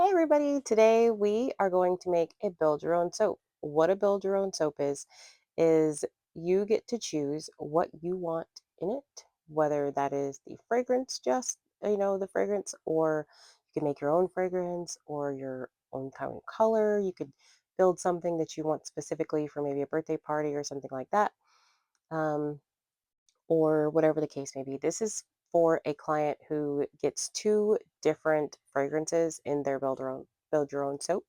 Hey everybody, today we are going to make a build your own soap. What a build your own soap is you get to choose what you want in it, whether that is the fragrance, just the fragrance, or you can make your own fragrance or your own kind of color. You could build something that you want specifically for maybe a birthday party or something like that. Um, or whatever the case may be. This is for a client who gets two different fragrances in their build your own soap,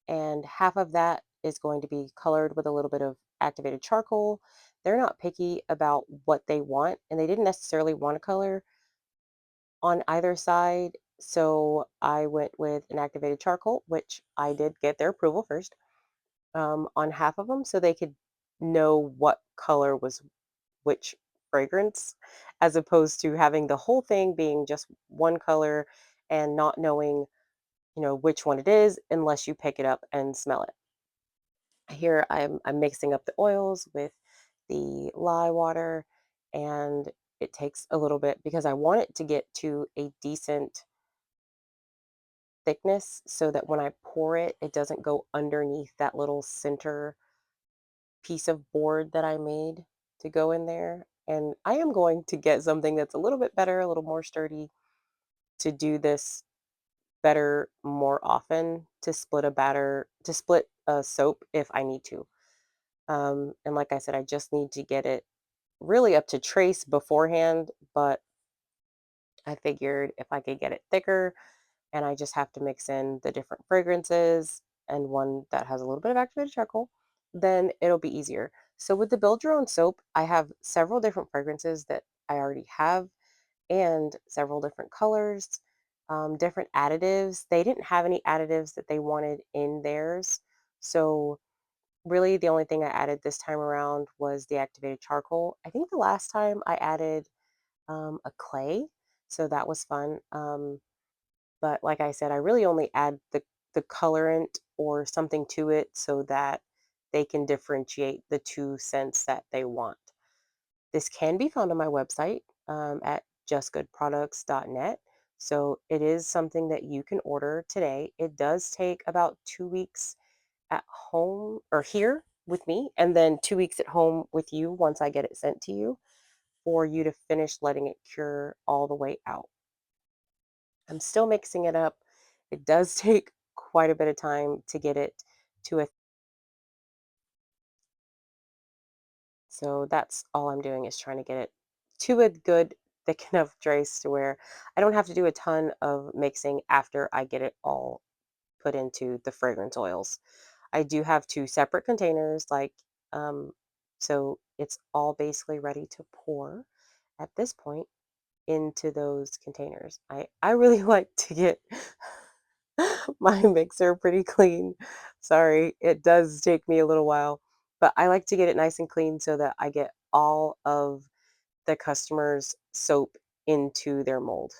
and half of that is going to be colored with a little bit of activated charcoal. They're not picky about what they want, and they didn't necessarily want a color on either side. So I went with an activated charcoal, which I did get their approval first on half of them, so they could know what color was which fragrance, as opposed to having the whole thing being just one color and not knowing, which one it is unless you pick it up and smell it. Here I'm mixing up the oils with the lye water, and it takes a little bit because I want it to get to a decent thickness so that when I pour it, it doesn't go underneath that little center piece of board that I made to go in there. And I am going to get something that's a little bit better, a little more sturdy to do this better more often, to split a soap if I need to. And like I said, I just need to get it really up to trace beforehand, but I figured if I could get it thicker and I just have to mix in the different fragrances and one that has a little bit of activated charcoal, then it'll be easier. So with the build your own soap, I have several different fragrances that I already have and several different colors, different additives. They didn't have any additives that they wanted in theirs. So really the only thing I added this time around was the activated charcoal. I think the last time I added a clay, so that was fun. But like I said, I really only add the colorant or something to it so that they can differentiate the two scents that they want. This can be found on my website at justgoodproducts.net. So it is something that you can order today. It does take about 2 weeks at home or here with me, and then 2 weeks at home with you once I get it sent to you for you to finish letting it cure all the way out. I'm still mixing it up. It does take quite a bit of time to get it to a so that's all I'm doing is trying to get it to a good thick enough trace to where I don't have to do a ton of mixing after I get it all put into the fragrance oils. I do have two separate containers, um, so it's all basically ready to pour at this point into those containers. I really like to get my mixer pretty clean. Sorry, it does take me a little while, but I like to get it nice and clean so that I get all of the customer's soap into their mold.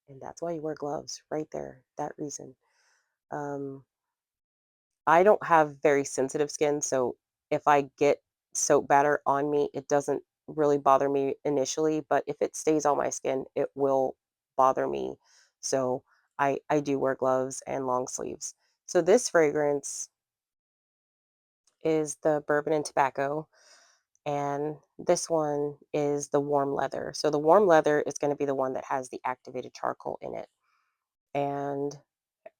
And that's why you wear gloves right there, that reason. Um, I don't have very sensitive skin, so if I get soap batter on me, it doesn't really bother me initially, but if it stays on my skin, it will bother me. So I do wear gloves and long sleeves. So this fragrance is the bourbon and tobacco, and this one is the warm leather. So the warm leather is going to be the one that has the activated charcoal in it. And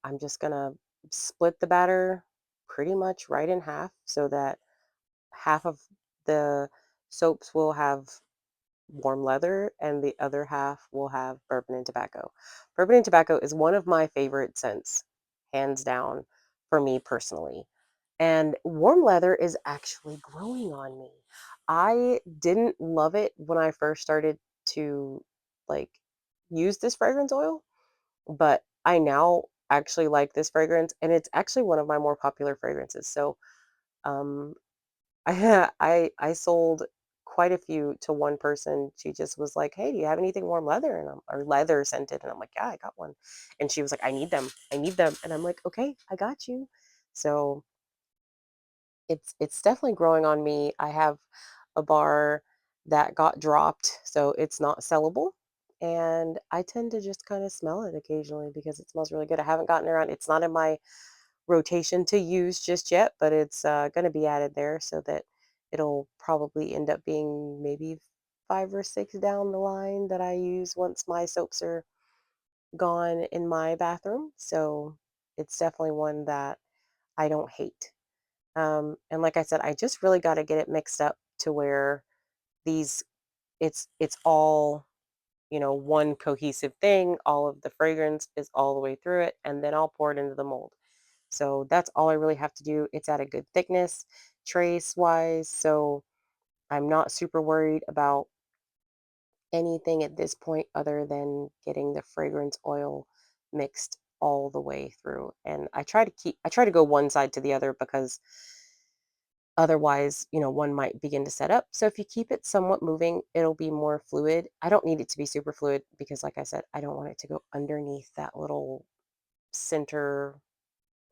I'm just going to split the batter pretty much right in half so that half of the soaps will have warm leather and the other half will have bourbon and tobacco. Bourbon and tobacco is one of my favorite scents, hands down, for me personally. And warm leather is actually growing on me. I didn't love it when I first started to like use this fragrance oil, but I now actually like this fragrance, and it's actually one of my more popular fragrances. So, um, I sold quite a few to one person. She just was like, "Hey, do you have anything warm leather?" And or leather scented, and I'm like, "Yeah, I got one." And she was like, "I need them. I need them." And I'm like, "Okay, I got you." So it's definitely growing on me. I have a bar that got dropped, so it's not sellable. And I tend to just kind of smell it occasionally because it smells really good. I haven't gotten around, it's not in my rotation to use just yet, but it's going to be added there so that it'll probably end up being maybe 5 or 6 down the line that I use once my soaps are gone in my bathroom. So it's definitely one that I don't hate. And like I said, I just really got to get it mixed up to where these it's all, one cohesive thing. All of the fragrance is all the way through it, and then I'll pour it into the mold. So that's all I really have to do. It's at a good thickness, trace wise. So I'm not super worried about anything at this point other than getting the fragrance oil mixed all the way through. And I try to go one side to the other because otherwise, one might begin to set up. So if you keep it somewhat moving, it'll be more fluid. I don't need it to be super fluid because, like I said, I don't want it to go underneath that little center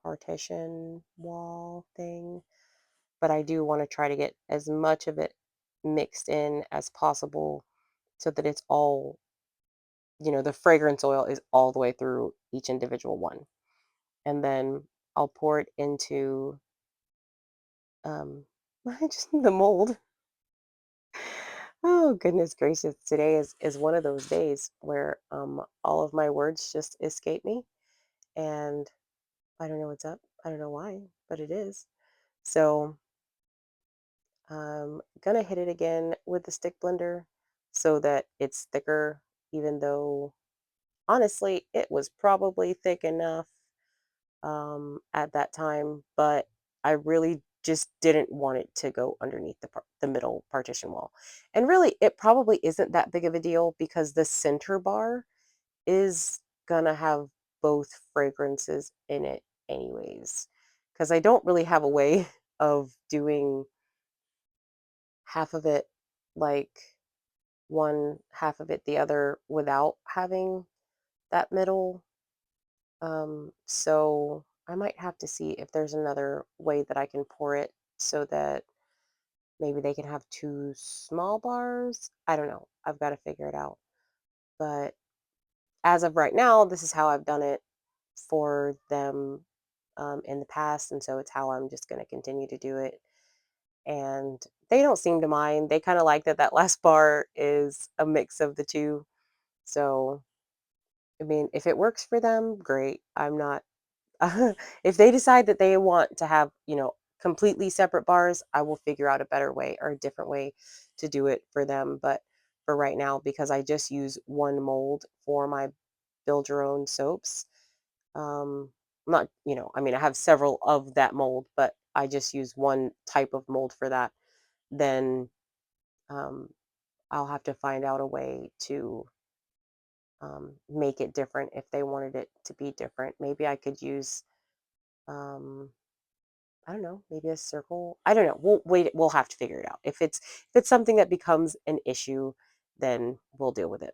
partition wall thing. But I do want to try to get as much of it mixed in as possible so that it's all, the fragrance oil is all the way through each individual one. And then I'll pour it into um, just the mold. Oh, goodness gracious. Today is one of those days where all of my words just escape me and I don't know what's up. I don't know why, but it is. So, gonna hit it again with the stick blender so that it's thicker, even though honestly it was probably thick enough at that time, but I really just didn't want it to go underneath the middle partition wall. And really, it probably isn't that big of a deal because the center bar is gonna have both fragrances in it anyways. Because I don't really have a way of doing half of it like one, half of it the other without having that middle. So I might have to see if there's another way that I can pour it so that maybe they can have two small bars. I don't know. I've got to figure it out. But as of right now, this is how I've done it for them in the past. And so it's how I'm just going to continue to do it. And they don't seem to mind. They kind of like that that last bar is a mix of the two. So, I mean, if it works for them, great. I'm not if they decide that they want to have, completely separate bars, I will figure out a better way or a different way to do it for them. But for right now, because I just use one mold for my build your own soaps, not, I mean, I have several of that mold, but I just use one type of mold for that, then um, I'll have to find out a way to make it different if they wanted it to be different. Maybe I could use um, I don't know, maybe a circle. I don't know. We'll wait. We'll have to figure it out. If it's something that becomes an issue, then we'll deal with it.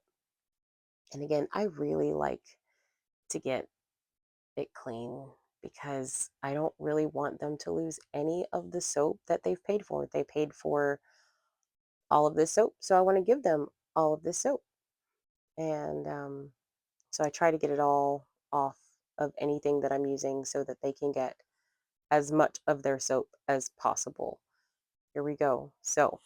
And again, I really like to get it clean because I don't really want them to lose any of the soap that they've paid for. They paid for all of this soap, so I want to give them all of this soap. And so I try to get it all off of anything that I'm using so that they can get as much of their soap as possible. Here we go. So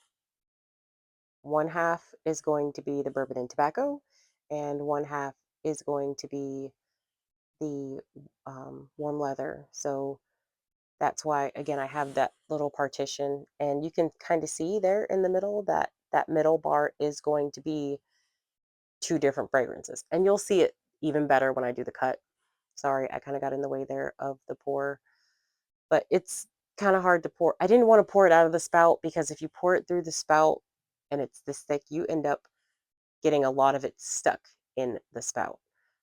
one half is going to be the bourbon and tobacco, and one half is going to be the warm leather. So that's why, again, I have that little partition, and you can kind of see there in the middle that that middle bar is going to be two different fragrances, and you'll see it even better when I do the cut. Sorry, I kind of got in the way there of the pour, but it's kind of hard to pour. I didn't want to pour it out of the spout because if you pour it through the spout and it's this thick, you end up getting a lot of it stuck in the spout.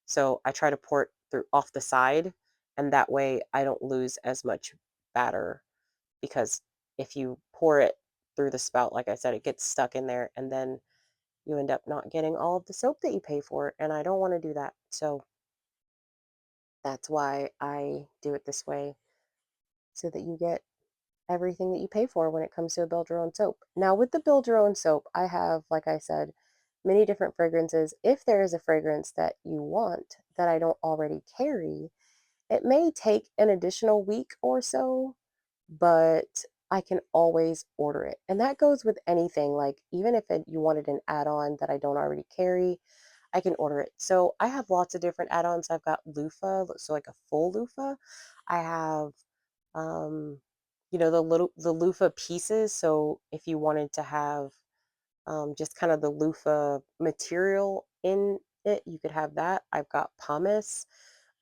So I try to pour it through off the side, and that way I don't lose as much batter, because if you pour it through the spout, like I said, it gets stuck in there, and then you end up not getting all of the soap that you pay for, and I don't want to do that. So that's why I do it this way, so that you get everything that you pay for when it comes to a build your own soap. Now, with the build your own soap, I have, like I said, many different fragrances. If there is a fragrance that you want that I don't already carry, it may take an additional week or so, but I can always order it. And that goes with anything. Like, even if you wanted an add on that I don't already carry, I can order it. So I have lots of different add ons. I've got loofah, so like a full loofah. I have, um, the loofah pieces. So if you wanted to have just kind of the loofah material in it, you could have that. I've got pumice,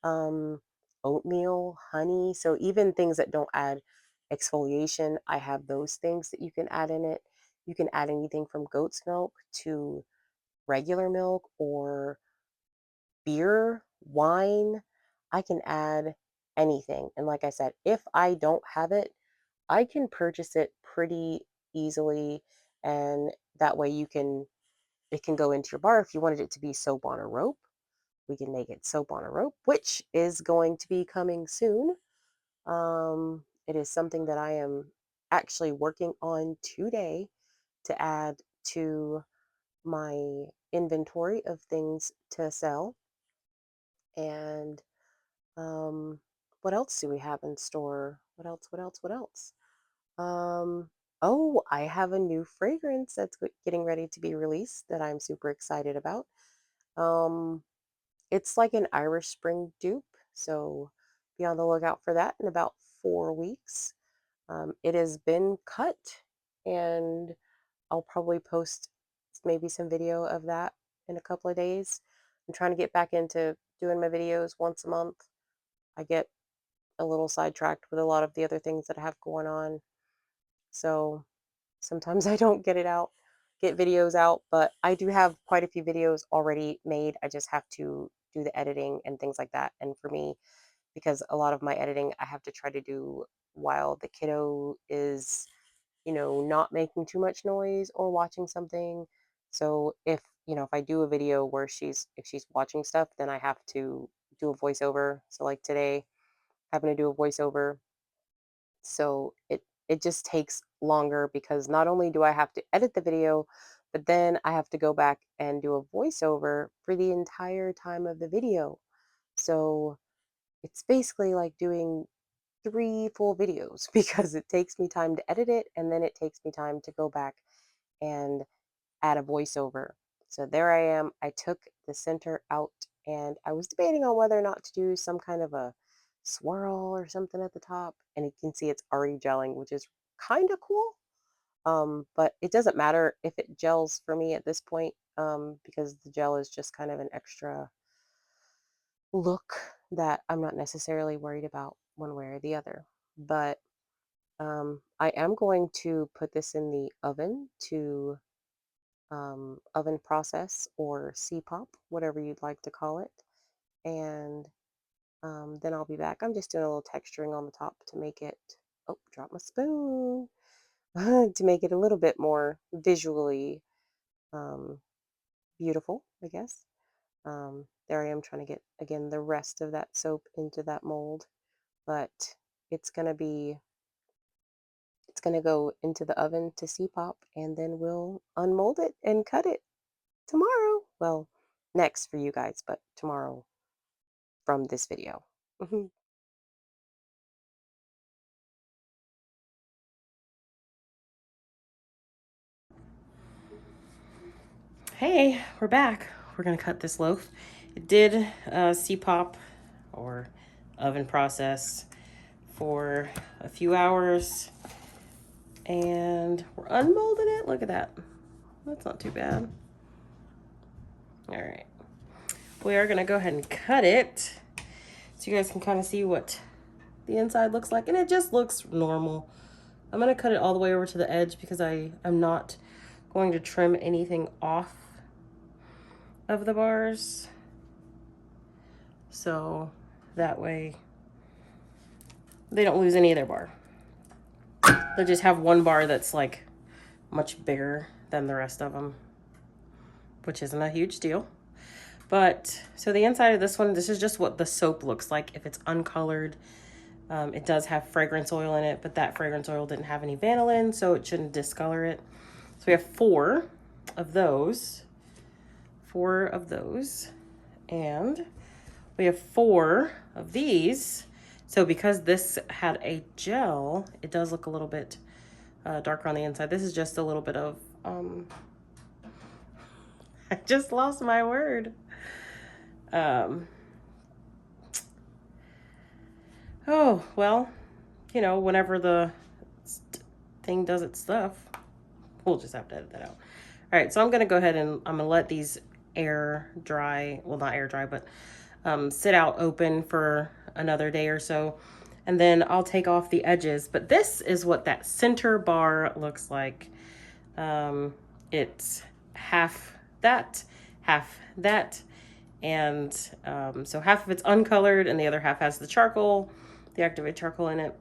um, oatmeal, honey. So even things that don't add exfoliation, I have those things that you can add in it. You can add anything from goat's milk to regular milk or beer, wine. I can add anything. And like I said, if I don't have it, I can purchase it pretty easily. And that way it can go into your bar. If you wanted it to be soap on a rope, we can make it soap on a rope, which is going to be coming soon. It is something that I am actually working on today to add to my inventory of things to sell. And um, what else do we have in store? What else? What else? What else? Um, oh, I have a new fragrance that's getting ready to be released that I'm super excited about. Um, it's like an Irish Spring dupe, so be on the lookout for that in about 4 weeks. It has been cut, and I'll probably post maybe some video of that in a couple of days. I'm trying to get back into doing my videos once a month. I get a little sidetracked with a lot of the other things that I have going on. So sometimes I don't get videos out, but I do have quite a few videos already made. I just have to do the editing and things like that. And for me, because a lot of my editing I have to try to do while the kiddo is, not making too much noise or watching something. So if I do a video where if she's watching stuff, then I have to do a voiceover. So like today, having to do a voiceover, so it just takes longer because not only do I have to edit the video, but then I have to go back and do a voiceover for the entire time of the video. So it's basically like doing 3 full videos because it takes me time to edit it, and then it takes me time to go back and add a voiceover. So there I am. I took the center out, and I was debating on whether or not to do some kind of a swirl or something at the top. And you can see it's already gelling, which is kind of cool. But it doesn't matter if it gels for me at this point, because the gel is just kind of an extra look that I'm not necessarily worried about one way or the other. But I am going to put this in the oven to oven process or C-pop, whatever you'd like to call it. And then I'll be back. I'm just doing a little texturing on the top to make it, oh, drop my spoon, to make it a little bit more visually um, beautiful, I guess. There I am trying to get, again, the rest of that soap into that mold, but it's going to be, it's going to go into the oven to C-pop, and then we'll unmold it and cut it tomorrow. Well, next for you guys, but tomorrow from this video. Mhm. Hey, we're back. We're gonna cut this loaf. It did C-pop or oven process for a few hours, and we're unmolding it. Look at that. That's not too bad. All right. We are gonna go ahead and cut it so you guys can kind of see what the inside looks like, and it just looks normal. I'm gonna cut it all the way over to the edge because I'm not going to trim anything off of the bars. So That way they don't lose any of their bar. They'll just have one bar that's like much bigger than the rest of them, which isn't a huge deal. But so the inside of this one, this is just what the soap looks like if it's uncolored. It does have fragrance oil in it, but that fragrance oil didn't have any vanillin, so it shouldn't discolor it. So we have 4 of those. 4 of those. And we have 4 of these. So because this had a gel, it does look a little bit darker on the inside. This is just a little bit of, I just lost my word. Oh, well, you know, whenever the thing does its stuff, we'll just have to edit that out. All right, so I'm going to go ahead and I'm going to let these air dry. Well, not air dry, but sit out open for another day or so. And then I'll take off the edges. But this is what that center bar looks like. It's half that. And so half of it's uncolored and the other half has the charcoal, the activated charcoal in it.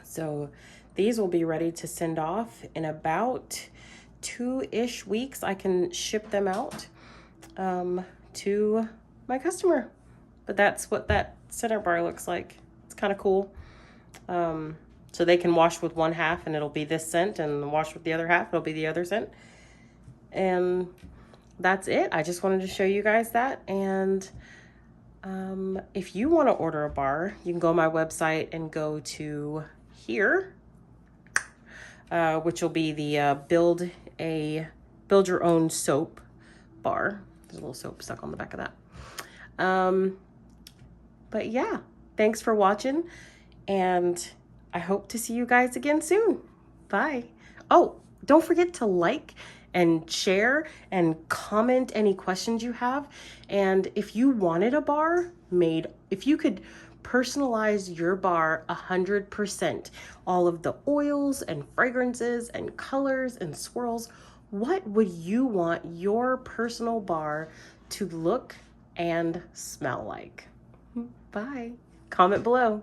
So these will be ready to send off in about 2-ish weeks. I can ship them out to my customer. But that's what that center bar looks like. It's kind of cool. So they can wash with one half and it'll be this scent, and wash with the other half, it'll be the other scent. And that's it. I just wanted to show you guys that. And if you want to order a bar, you can go on my website and go to here, which will be the build your own soap bar. There's a little soap stuck on the back of that. But yeah, thanks for watching, and I hope to see you guys again soon. Bye. Oh, don't forget to like and share and comment any questions you have. And if you wanted a bar made, if you could personalize your bar 100%, all of the oils and fragrances and colors and swirls, what would you want your personal bar to look and smell like? Bye. Comment below.